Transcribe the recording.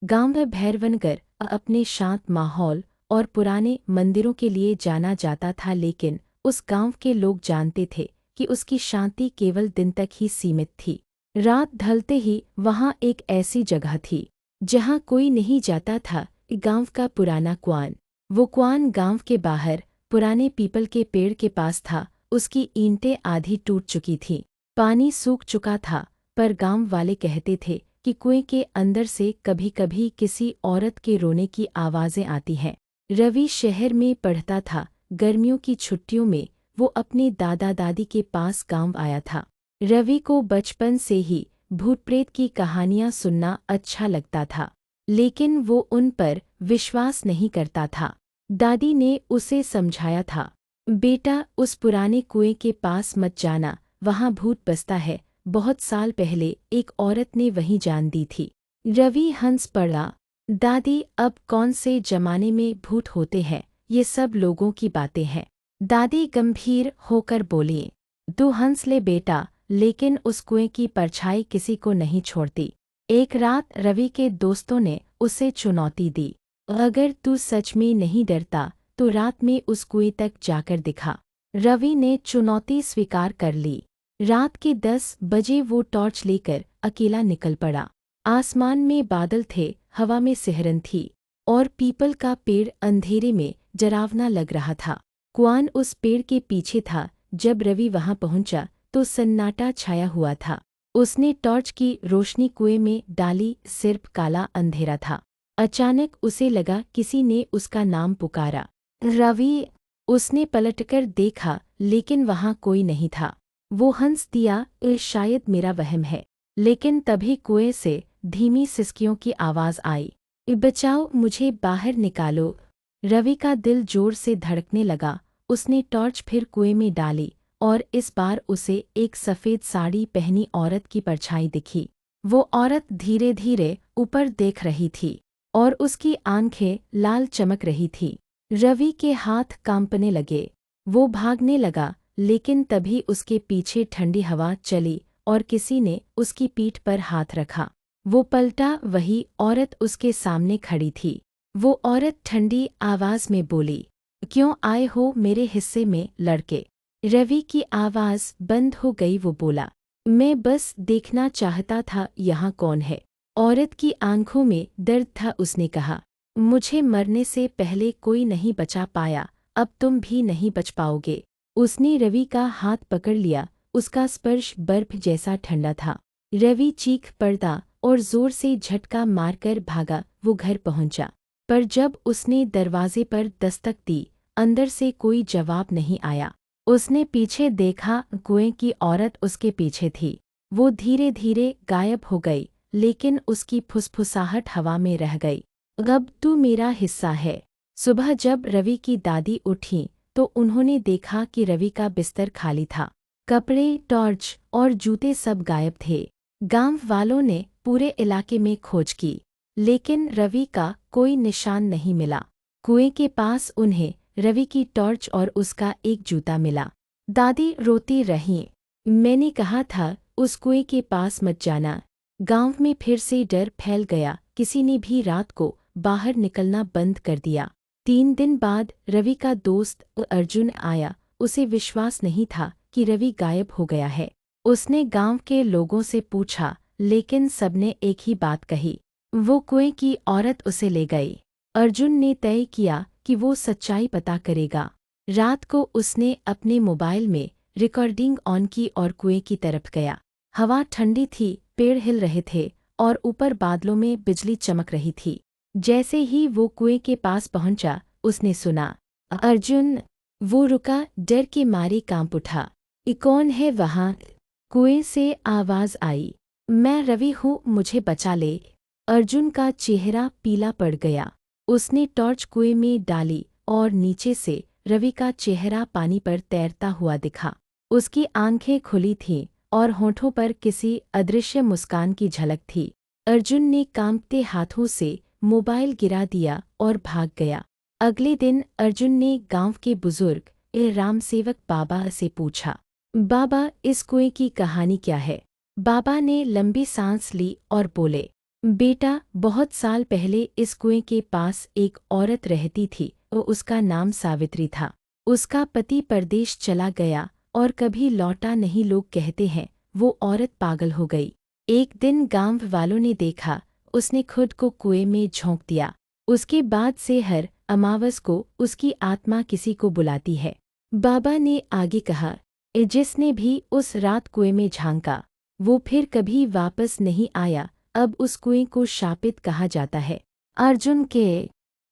गांव में भैरवनगर अपने शांत माहौल और पुराने मंदिरों के लिए जाना जाता था, लेकिन उस गांव के लोग जानते थे कि उसकी शांति केवल दिन तक ही सीमित थी। रात ढलते ही वहां एक ऐसी जगह थी जहां कोई नहीं जाता था, गांव का पुराना कुआं। वो कुआं गांव के बाहर पुराने पीपल के पेड़ के पास था। उसकी ईंटें आधी टूट चुकी थीं, पानी सूख चुका था, पर गांव वाले कहते थे कि कुएं के अंदर से कभी-कभी किसी औरत के रोने की आवाज़ें आती हैं। रवि शहर में पढ़ता था। गर्मियों की छुट्टियों में वो अपने दादा दादी के पास गांव आया था। रवि को बचपन से ही भूत प्रेत की कहानियां सुनना अच्छा लगता था, लेकिन वो उन पर विश्वास नहीं करता था। दादी ने उसे समझाया था, बेटा, उस पुराने कुएं के पास मत जाना, वहां भूत बसता है। बहुत साल पहले एक औरत ने वहीं जान दी थी। रवि हंस पड़ा, दादी, अब कौन से जमाने में भूत होते हैं, ये सब लोगों की बातें हैं। दादी गंभीर होकर बोली, तू हंस ले बेटा, लेकिन उस कुएं की परछाई किसी को नहीं छोड़ती। एक रात रवि के दोस्तों ने उसे चुनौती दी, अगर तू सच में नहीं डरता तो रात में उस कुएं तक जाकर दिखा। रवि ने चुनौती स्वीकार कर ली। रात के 10 बजे वो टॉर्च लेकर अकेला निकल पड़ा। आसमान में बादल थे, हवा में सिहरन थी, और पीपल का पेड़ अंधेरे में डरावना लग रहा था। कुआं उस पेड़ के पीछे था। जब रवि वहां पहुंचा तो सन्नाटा छाया हुआ था। उसने टॉर्च की रोशनी कुएं में डाली, सिर्फ काला अंधेरा था। अचानक उसे लगा किसी ने उसका नाम पुकारा, रवि। उसने पलटकर देखा, लेकिन वहां कोई नहीं था। वो हंस दिया, शायद मेरा वहम है। लेकिन तभी कुएं से धीमी सिसकियों की आवाज़ आई, बचाओ, मुझे बाहर निकालो। रवि का दिल जोर से धड़कने लगा। उसने टॉर्च फिर कुएं में डाली, और इस बार उसे एक सफ़ेद साड़ी पहनी औरत की परछाई दिखी। वो औरत धीरे धीरे ऊपर देख रही थी, और उसकी आंखें लाल चमक रही थी। रवि के हाथ कांपने लगे। वो भागने लगा, लेकिन तभी उसके पीछे ठंडी हवा चली और किसी ने उसकी पीठ पर हाथ रखा। वो पलटा, वही औरत उसके सामने खड़ी थी। वो औरत ठंडी आवाज़ में बोली, क्यों आए हो मेरे हिस्से में, लड़के? रवि की आवाज़ बंद हो गई। वो बोला, मैं बस देखना चाहता था यहाँ कौन है। औरत की आंखों में दर्द था। उसने कहा, मुझे मरने से पहले कोई नहीं बचा पाया, अब तुम भी नहीं बच पाओगे। उसने रवि का हाथ पकड़ लिया। उसका स्पर्श बर्फ जैसा ठंडा था। रवि चीख पड़ा और जोर से झटका मारकर भागा। वो घर पहुंचा, पर जब उसने दरवाजे पर दस्तक दी, अंदर से कोई जवाब नहीं आया। उसने पीछे देखा, कुएं की औरत उसके पीछे थी। वो धीरे धीरे गायब हो गई, लेकिन उसकी फुसफुसाहट हवा में रह गई। अब तू मेरा हिस्सा है। सुबह जब रवि की दादी उठी तो उन्होंने देखा कि रवि का बिस्तर खाली था। कपड़े, टॉर्च और जूते सब गायब थे। गांव वालों ने पूरे इलाके में खोज की, लेकिन रवि का कोई निशान नहीं मिला। कुएं के पास उन्हें रवि की टॉर्च और उसका एक जूता मिला। दादी रोती रहीं, मैंने कहा था उस कुएं के पास मत जाना। गांव में फिर से डर फैल गया। किसी ने भी रात को बाहर निकलना बंद कर दिया। 3 दिन बाद रवि का दोस्त अर्जुन आया। उसे विश्वास नहीं था कि रवि गायब हो गया है। उसने गांव के लोगों से पूछा, लेकिन सबने एक ही बात कही, वो कुएं की औरत उसे ले गई। अर्जुन ने तय किया कि वो सच्चाई पता करेगा। रात को उसने अपने मोबाइल में रिकॉर्डिंग ऑन की और कुएं की तरफ गया। हवा ठंडी थी, पेड़ हिल रहे थे, और ऊपर बादलों में बिजली चमक रही थी। जैसे ही वो कुएं के पास पहुंचा, उसने सुना, अर्जुन। वो रुका, डर के मारे कांप उठा। कौन है वहाँ? कुएं से आवाज़ आई, मैं रवि हूँ, मुझे बचा ले। अर्जुन का चेहरा पीला पड़ गया। उसने टॉर्च कुएं में डाली और नीचे से रवि का चेहरा पानी पर तैरता हुआ दिखा। उसकी आंखें खुली थीं और होठों पर किसी अदृश्य मुस्कान की झलक थी। अर्जुन ने कांपते हाथों से मोबाइल गिरा दिया और भाग गया। अगले दिन अर्जुन ने गांव के बुजुर्ग रामसेवक बाबा से पूछा, बाबा, इस कुएं की कहानी क्या है? बाबा ने लंबी सांस ली और बोले, बेटा, बहुत साल पहले इस कुएं के पास एक औरत रहती थी और उसका नाम सावित्री था। उसका पति परदेश चला गया और कभी लौटा नहीं। लोग कहते हैं वो औरत पागल हो गई। एक दिन गांव वालों ने देखा, उसने खुद को कुएं में झोंक दिया। उसके बाद से हर अमावस को उसकी आत्मा किसी को बुलाती है। बाबा ने आगे कहा, जिसने भी उस रात कुएं में झांका वो फिर कभी वापस नहीं आया। अब उस कुएं को शापित कहा जाता है। अर्जुन के